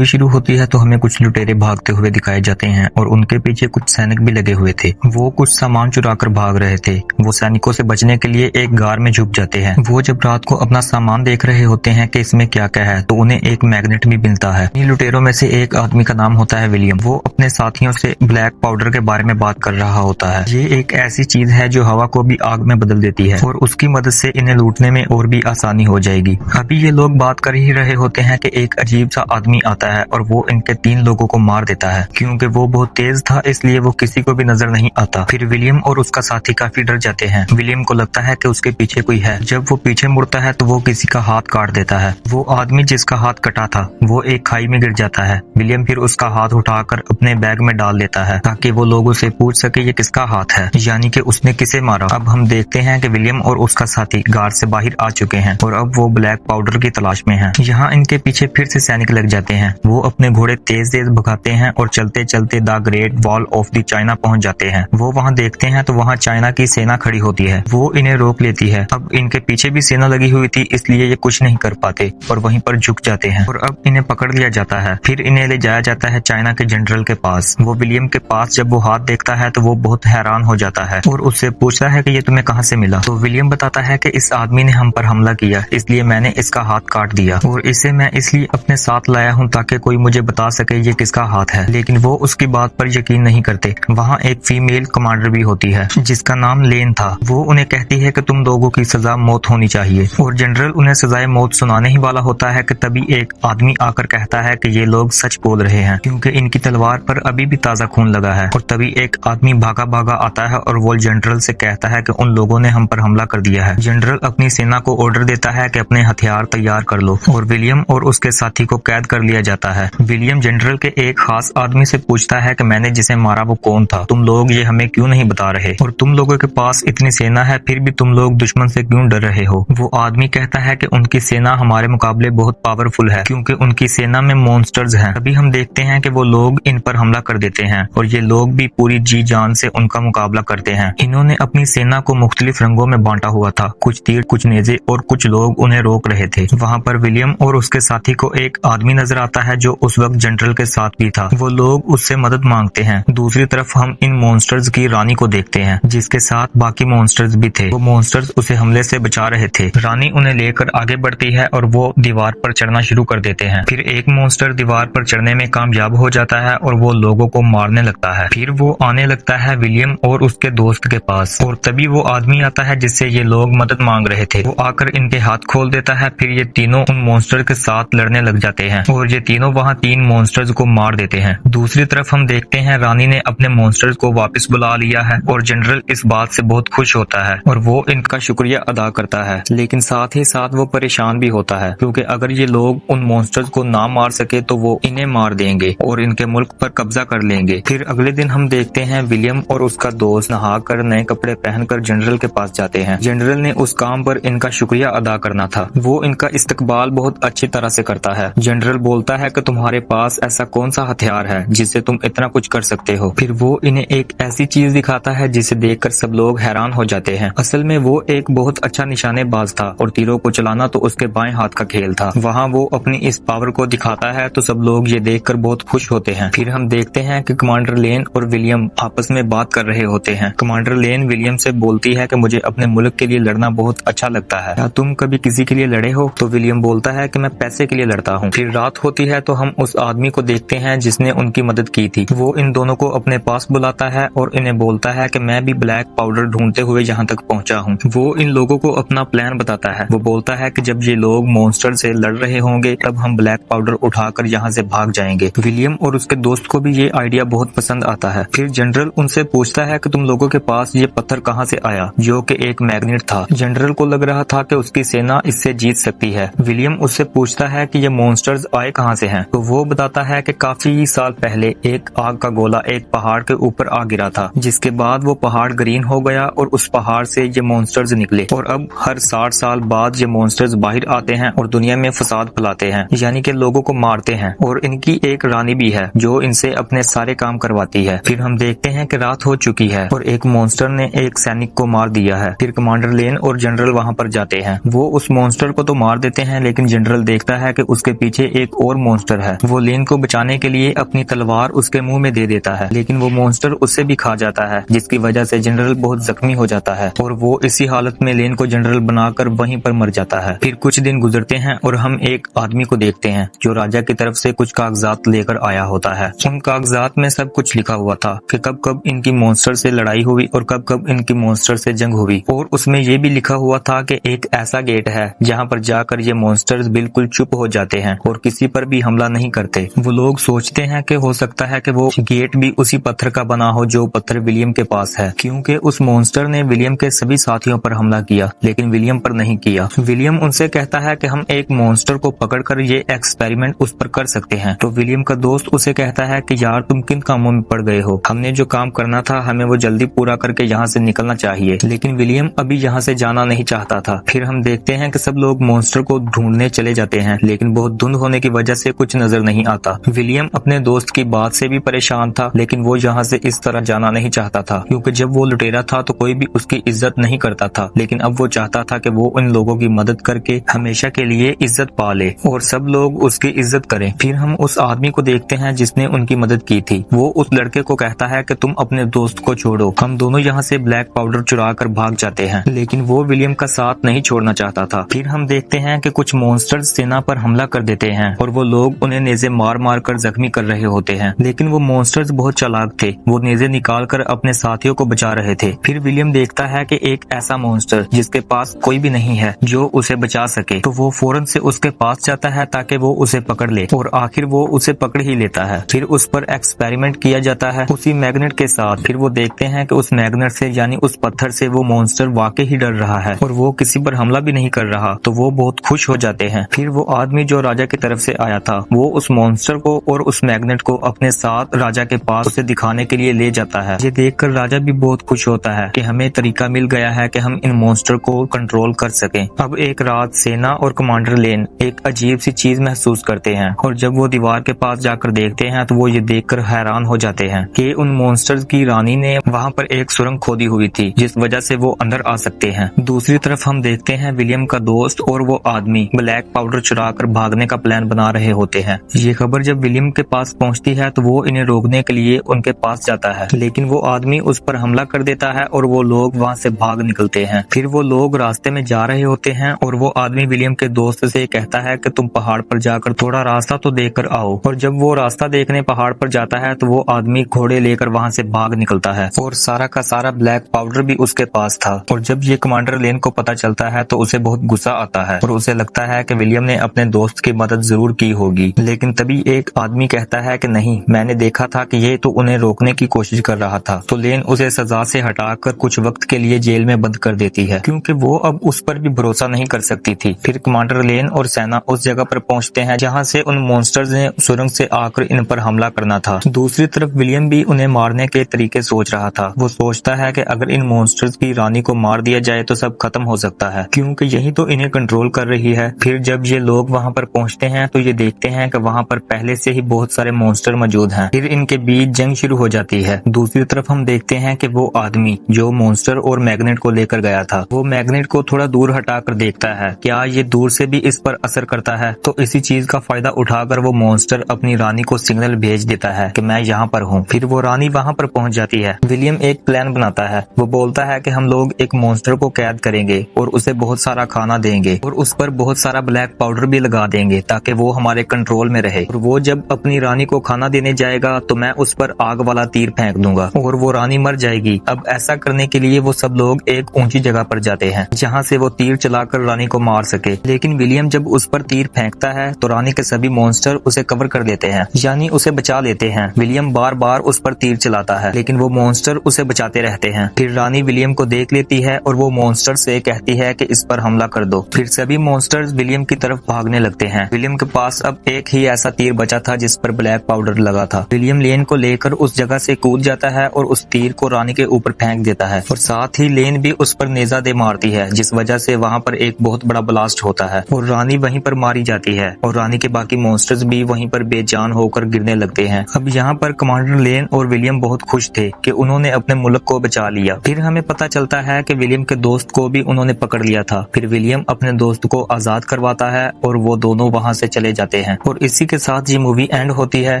Movie शुरू होती है तो हमें कुछ लुटेरे भागते हुए दिखाए जाते हैं और उनके पीछे कुछ सैनिक भी लगे हुए थे। वो कुछ सामान चुरा कर भाग रहे थे। वो सैनिकों से बचने के लिए एक गार में छुप जाते हैं। वो जब रात को अपना सामान देख रहे होते हैं कि इसमें क्या क्या है, तो उन्हें एक मैग्नेट भी मिलता है। इन लुटेरों में से एक आदमी का नाम होता है विलियम। वो अपने साथियों से ब्लैक पाउडर के बारे में बात कर रहा होता है। ये एक ऐसी चीज है जो हवा को भी आग में बदल देती है और उसकी मदद से इन्हें लूटने में और भी आसानी हो जाएगी। अभी ये लोग बात कर ही रहे होते हैं कि एक अजीब सा आदमी आता है और वो इनके 3 लोगों को मार देता है। क्योंकि वो बहुत तेज था इसलिए वो किसी को भी नजर नहीं आता। फिर विलियम और उसका साथी काफी डर जाते हैं। विलियम को लगता है कि उसके पीछे कोई है। जब वो पीछे मुड़ता है तो वो किसी का हाथ काट देता है। वो आदमी जिसका हाथ कटा था वो एक खाई में गिर जाता है। विलियम फिर उसका हाथ उठाकर अपने बैग में डाल देता है ताकि वो लोगों से पूछ सके ये किसका हाथ है, यानी कि उसने किसे मारा। अब हम देखते हैं कि विलियम और उसका साथी गार्ड से बाहर आ चुके हैं और अब वो ब्लैक पाउडर की तलाश में हैं। यहाँ इनके पीछे फिर से सैनिक लग जाते हैं। वो अपने घोड़े तेज तेज भगाते हैं और चलते चलते the great wall of the China पहुंच जाते हैं। वो वहाँ देखते हैं तो वहाँ चाइना की सेना खड़ी होती है। वो इन्हें रोक लेती है। अब इनके पीछे भी सेना लगी हुई थी इसलिए ये कुछ नहीं कर पाते और वहीं पर झुक जाते हैं और अब इन्हें पकड़ लिया जाता है। फिर इन्हें ले जाया जाता है चाइना के जनरल के पास। वो विलियम के पास जब वो हाथ देखता है तो वो बहुत हैरान हो जाता है और उससे पूछता है कि ये तुम्हें कहाँ से मिला। तो विलियम बताता है कि इस आदमी ने हम पर हमला किया इसलिए मैंने इसका हाथ काट दिया और इसे मैं इसलिए अपने साथ लाया हूँ ताकि कोई मुझे बता सके ये किसका हाथ है। लेकिन वो उसकी बात पर यकीन नहीं करते। वहाँ एक फीमेल कमांडर भी होती है जिसका नाम लेन था। वो उन्हें कहती है कि तुम लोगों की सजा मौत होनी चाहिए और जनरल उन्हें सजाए मौत सुनाने ही वाला होता है कि तभी एक आदमी आकर कहता है कि ये लोग सच बोल रहे हैं क्योंकि इनकी तलवार पर अभी भी ताजा खून लगा है। और तभी एक आदमी भागा भागा आता है और वो जनरल से कहता है कि उन लोगों ने हम पर हमला कर दिया है। जनरल अपनी सेना को ऑर्डर देता है कि अपने हथियार तैयार कर लो और विलियम और उसके साथी को कैद कर लिया जाता है। विलियम जनरल के एक खास आदमी से पूछता है कि मैंने जिसे मारा वो कौन था, तुम लोग ये हमें क्यों नहीं बता रहे और तुम लोगों के पास इतनी सेना है फिर भी तुम लोग दुश्मन से क्यों डर रहे हो। वो आदमी कहता है कि उनकी सेना हमारे मुकाबले बहुत पावरफुल है क्योंकि उनकी सेना में मॉन्स्टर्स हैं। अभी हम देखते हैं कि वो लोग इन पर हमला कर देते हैं और ये लोग भी पूरी जी जान से उनका मुकाबला करते हैं। इन्होंने अपनी सेना को मुख्तलिफ रंगों में बांटा हुआ था, कुछ तीर कुछ नेज़े और कुछ लोग उन्हें रोक रहे थे। वहाँ पर विलियम और उसके साथी को एक आदमी नजर आता है जो उस वक्त जनरल के साथ भी था। वो लोग उससे मदद मांगते हैं। दूसरी तरफ हम इन मॉन्स्टर्स की रानी को देखते हैं जिसके साथ बाकी मॉन्स्टर्स भी थे। वो मॉन्स्टर्स उसे हमले से बचा रहे थे। रानी उन्हें लेकर आगे बढ़ती है और वो दीवार पर चढ़ना शुरू कर देते हैं। फिर एक मॉन्स्टर दीवार पर चढ़ने में कामयाब हो जाता है और वो लोगों को मारने लगता है। फिर वो आने लगता है विलियम और उसके दोस्त के पास और तभी वो आदमी आता है जिससे ये लोग मदद मांग रहे थे। वो आकर इनके हाथ खोल देता है। फिर ये तीनों उन मॉन्स्टर के साथ लड़ने लग जाते हैं और ये तीनों वहाँ 3 मॉन्स्टर्स को मार देते हैं। दूसरी तरफ हम देखते हैं रानी ने अपने मॉन्स्टर्स को वापस बुला लिया है और जनरल इस बात से बहुत खुश होता है और वो इनका शुक्रिया अदा करता है। लेकिन साथ ही साथ वो परेशान भी होता है क्योंकि अगर ये लोग उन मॉन्स्टर्स को ना मार सके तो वो इन्हें मार देंगे और इनके मुल्क पर कब्जा कर लेंगे। फिर अगले दिन हम देखते हैं विलियम और उसका दोस्त नहाकर नए कपड़े पहनकर जनरल के पास जाते हैं। जनरल ने उस काम पर इनका शुक्रिया अदा करना था। वो इनका इस्तकबाल बहुत अच्छी तरह से करता है। जनरल बोलता है कि तुम्हारे पास ऐसा कौन सा हथियार है जिससे तुम इतना कुछ कर सकते हो। फिर वो इन्हें एक ऐसी चीज दिखाता है जिसे देखकर सब लोग हैरान हो जाते हैं। असल में वो एक बहुत अच्छा निशानेबाज था और तीरों को चलाना तो उसके बाएं हाथ का खेल था। वहाँ वो अपनी इस पावर को दिखाता है तो सब लोग ये देखकर बहुत खुश होते हैं। फिर हम देखते हैं कि कमांडर लेन और विलियम आपस में बात कर रहे होते हैं। कमांडर लेन विलियम से बोलती है कि मुझे अपने मुल्क के लिए लड़ना बहुत अच्छा लगता है, क्या तुम कभी किसी के लिए लड़े हो? तो विलियम बोलता है कि मैं पैसे के लिए लड़ता हूँ। फिर रात होती है तो हम उस आदमी को देखते हैं जिसने उनकी मदद की थी। वो इन दोनों को अपने पास बुलाता है और इन्हें बोलता है कि मैं भी ब्लैक पाउडर ढूंढते हुए यहाँ तक पहुँचा हूँ। वो इन लोगों को अपना प्लान बताता है। वो बोलता है कि जब ये लोग मॉन्स्टर से लड़ रहे होंगे तब हम ब्लैक पाउडर उठाकर यहाँ से भाग जाएंगे। विलियम और उसके दोस्त को भी ये आइडिया बहुत पसंद आता है। फिर जनरल उनसे पूछता है कि तुम लोगों के पास ये पत्थर कहाँ से आया, जो कि एक मैग्नेट था। जनरल को लग रहा था कि उसकी सेना इससे जीत सकती है। विलियम उससे पूछता है कि ये मॉन्स्टर्स आए कहाँ से हैं। तो वो बताता है कि काफी साल पहले एक आग का गोला एक पहाड़ के ऊपर आ गिरा था, जिसके बाद वो पहाड़ ग्रीन हो गया और उस पहाड़ से ये मॉन्स्टर्स निकले और अब हर 60 साल बाद ये मॉन्स्टर्स बाहर आते हैं और दुनिया में फसाद फैलाते हैं, यानी कि लोगों को मारते हैं। और इनकी एक रानी भी है जो इनसे अपने सारे काम करवाती है। फिर हम देखते हैं कि रात हो चुकी है और एक मॉन्स्टर ने एक सैनिक को मार दिया है। फिर कमांडर लेन और जनरल वहाँ पर जाते हैं। वो उस मॉन्स्टर को तो मार देते हैं लेकिन जनरल देखता है कि उसके पीछे एक और मॉन्स्टर है। वो लेन को बचाने के लिए अपनी तलवार उसके मुंह में दे देता है, लेकिन वो मॉन्स्टर उससे भी खा जाता है, जिसकी वजह से जनरल बहुत जख्मी हो जाता है और वो इसी हालत में लेन को जनरल बनाकर वहीं पर मर जाता है। फिर कुछ दिन गुजरते हैं और हम एक आदमी को देखते हैं जो राजा की तरफ से कुछ कागजात लेकर आया होता है। उन कागजात में सब कुछ लिखा हुआ था कि कब कब इनकी मॉन्स्टर से लड़ाई हुई और कब कब इनकी मॉन्स्टर से जंग हुई, और उसमें ये भी लिखा हुआ था कि एक ऐसा गेट है जहाँ पर जाकर ये मॉन्स्टर्स बिल्कुल चुप हो जाते हैं और किसी पर भी हमला नहीं करते। वो लोग सोचते हैं कि हो सकता है कि वो गेट भी उसी पत्थर का बना हो जो पत्थर विलियम के पास है, क्योंकि उस मॉन्स्टर ने विलियम के सभी साथियों पर हमला किया लेकिन विलियम पर नहीं किया। विलियम उनसे कहता है कि हम एक मॉन्स्टर को पकड़कर ये एक्सपेरिमेंट उस पर कर सकते हैं। तो विलियम का दोस्त उसे कहता है कि यार तुम किन कामों में पड़ गए हो, हमने जो काम करना था हमें वो जल्दी पूरा करके यहाँ से निकलना चाहिए। लेकिन विलियम अभी यहाँ से जाना नहीं चाहता था। फिर हम देखते हैं कि सब लोग मॉन्स्टर को ढूंढने चले जाते हैं, लेकिन बहुत धुंध होने की वजह से कुछ नजर नहीं आता। विलियम अपने दोस्त की बात से भी परेशान था, लेकिन वो यहाँ से इस तरह जाना नहीं चाहता था, क्योंकि जब वो लुटेरा था तो कोई भी उसकी इज्जत नहीं करता था, लेकिन अब वो चाहता था कि वो उन लोगों की मदद करके हमेशा के लिए इज्जत पा ले और सब लोग उसकी इज्जत करें। फिर हम उस आदमी को देखते हैं जिसने उनकी मदद की थी। वो उस लड़के को कहता है कि तुम अपने दोस्त को छोड़ो, हम दोनों यहाँ से ब्लैक पाउडर चुरा कर भाग जाते हैं, लेकिन वो विलियम का साथ नहीं छोड़ना चाहता था। फिर हम देखते हैं कि कुछ मॉन्स्टर्स सेना पर हमला कर देते हैं और वो लोग उन्हें नेज़े मार मार कर जख्मी कर रहे होते हैं, लेकिन वो मॉन्स्टर्स बहुत चालाक थे, वो नेज़े निकाल कर अपने साथियों को बचा रहे थे। फिर विलियम देखता है कि एक ऐसा मॉन्स्टर जिसके पास कोई भी नहीं है जो उसे बचा सके, तो वो फौरन से उसके पास जाता है ताकि वो उसे पकड़ ले, और आखिर वो उसे पकड़ ही लेता है। फिर उस पर एक्सपेरिमेंट किया जाता है उसी मैग्नेट के साथ। फिर वो देखते हैं कि उस मैग्नेट से यानी उस पत्थर से वो मॉन्स्टर वाकई ही डर रहा है और वो किसी पर हमला भी नहीं कर रहा, तो वो बहुत खुश हो जाते हैं। फिर वो आदमी जो राजा की तरफ से आया था वो उस मॉन्स्टर को और उस मैग्नेट को अपने साथ राजा के पास उसे दिखाने के लिए ले जाता है। ये देखकर राजा भी बहुत खुश होता है कि हमें तरीका मिल गया है कि हम इन मॉन्स्टर को कंट्रोल कर सकें। अब एक रात सेना और कमांडर लेन एक अजीब सी चीज महसूस करते हैं, और जब वो दीवार के पास जाकर देखते हैं तो वो ये देखकर हैरान हो जाते हैं कि उन मॉन्स्टर्स की रानी ने वहाँ पर एक सुरंग खोदी हुई थी जिस वजह से वो अंदर आ सकते हैं। दूसरी तरफ हम देखते हैं विलियम का दोस्त और वो आदमी ब्लैक पाउडर चुरा कर भागने का प्लान बना रहे होते हैं। ये खबर जब विलियम के पास पहुँचती है तो वो इन्हें रोकने के लिए उनके पास जाता है, लेकिन वो आदमी उस पर हमला कर देता है और वो लोग वहाँ से भाग निकलते हैं। फिर वो लोग रास्ते में जा रहे होते हैं और वो आदमी विलियम के दोस्त से कहता है कि तुम पहाड़ पर जाकर थोड़ा रास्ता तो देख कर आओ, और जब वो रास्ता देखने पहाड़ पर जाता है तो वो आदमी घोड़े लेकर वहाँ से भाग निकलता है और सारा का सारा ब्लैक पाउडर भी उसके पास था। और जब ये कमांडर लेन को पता चलता है तो उसे बहुत गुस्सा आता है और उसे लगता है कि विलियम ने अपने दोस्त की मदद जरूर की होगी, लेकिन तभी एक आदमी कहता है कि नहीं, मैंने देखा था कि ये तो उन्हें रोकने की कोशिश कर रहा था। तो लेन उसे सजा से हटाकर कुछ वक्त के लिए जेल में बंद कर देती है, क्योंकि वो अब उस पर भी भरोसा नहीं कर सकती थी। फिर कमांडर लेन और सेना उस जगह पर पहुंचते हैं जहां से उन मॉन्स्टर्स ने सुरंग से आकर इन पर हमला करना था। दूसरी तरफ विलियम भी उन्हें मारने के तरीके सोच रहा था। वो सोचता है कि अगर इन मॉन्स्टर्स की रानी को मार दिया जाए तो सब खत्म हो सकता है, क्योंकि यही तो इन्हें कंट्रोल कर रही है। फिर जब ये लोग वहाँ पर पहुँचते हैं तो ये देखते हैं कि वहाँ पर पहले से ही बहुत सारे मॉन्स्टर मौजूद हैं। फिर इनके बीच जंग शुरू हो जाती है। दूसरी तरफ हम देखते हैं कि वो आदमी जो मॉन्स्टर और मैग्नेट को लेकर गया था, वो मैग्नेट को थोड़ा दूर हटाकर देखता है क्या ये दूर से भी इस पर असर करता है। तो इसी चीज का फायदा उठाकर वो मॉन्स्टर अपनी रानी को सिग्नल भेज देता है कि मैं यहाँ पर हूँ। फिर वो रानी वहाँ पर पहुँच जाती है। विलियम एक प्लान बनाता है। वो बोलता है कि हम लोग एक मॉन्स्टर को कैद करेंगे और उसे बहुत सारा खाना देंगे और उस पर बहुत सारा ब्लैक पाउडर भी लगा देंगे ताकि वो हमारे कंट्रोल में रहे, और वो जब अपनी रानी को खाना देने जाएगा तो मैं उस पर आग वाला तीर फेंक दूंगा और वो रानी मर जाएगी। अब ऐसा करने के लिए वो सब लोग एक ऊंची जगह पर जाते हैं जहाँ से वो तीर चलाकर रानी को मार सके, लेकिन विलियम जब उस पर तीर फेंकता है तो रानी के सभी मॉन्स्टर उसे कवर कर देते हैं, यानी उसे बचा लेते हैं। विलियम बार बार उस पर तीर चलाता है लेकिन वो मॉन्स्टर उसे बचाते रहते हैं। फिर रानी विलियम को देख लेती है और वो मॉन्स्टर से कहती है कि इस पर हमला कर दो। फिर सभी मॉन्स्टर्स विलियम की तरफ भागने लगते हैं। विलियम के पास अब एक ही ऐसा तीर बचा था जिस पर ब्लैक पाउडर लगा था। विलियम लेन को लेकर उस जगह से कूद जाता है और उस तीर को रानी के ऊपर फेंक देता है, और साथ ही लेन भी उस पर नेजा दे मारती है, जिस वजह से वहाँ पर एक बहुत बड़ा ब्लास्ट होता है और रानी वहीं पर मारी जाती है और रानी के बाकी मॉन्स्टर्स भी वहीं पर बेजान होकर गिरने लगते हैं। अब यहाँ पर कमांडर लेन और विलियम बहुत खुश थे कि उन्होंने अपने मुल्क को बचा लिया। फिर हमें पता चलता है कि विलियम के दोस्त को भी उन्होंने पकड़ लिया था। फिर विलियम अपने दोस्त को आजाद करवाता है और वो दोनों वहाँ से चले जाते जाते हैं और इसी के साथ ये मूवी एंड होती है।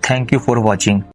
Thank you for watching.